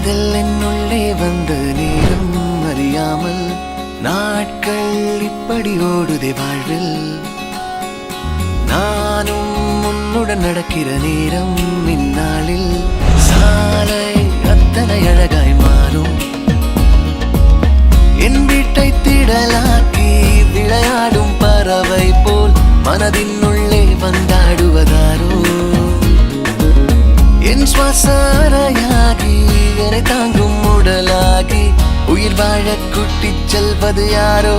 காதல் என்னுள்ளே வந்த நேரம் அறியாமல் நாட்கள் இப்படி ஓடுதே வாழ்வில். நானும் உன்னுடன் நடக்கிற நேரம் இந்நாளில் சாலை அத்தனை அழகாய் மாறும். என் வீட்டை திடலாக்கி விளையாடும் பறவை போல் மனதின் உள்ளே வந்தாடுவதாரோ. என் சுவாசரையாகி என்னை தாங்கும் உடலாகி உயிர் வாழ கூட்டிச் செல்வது யாரோ.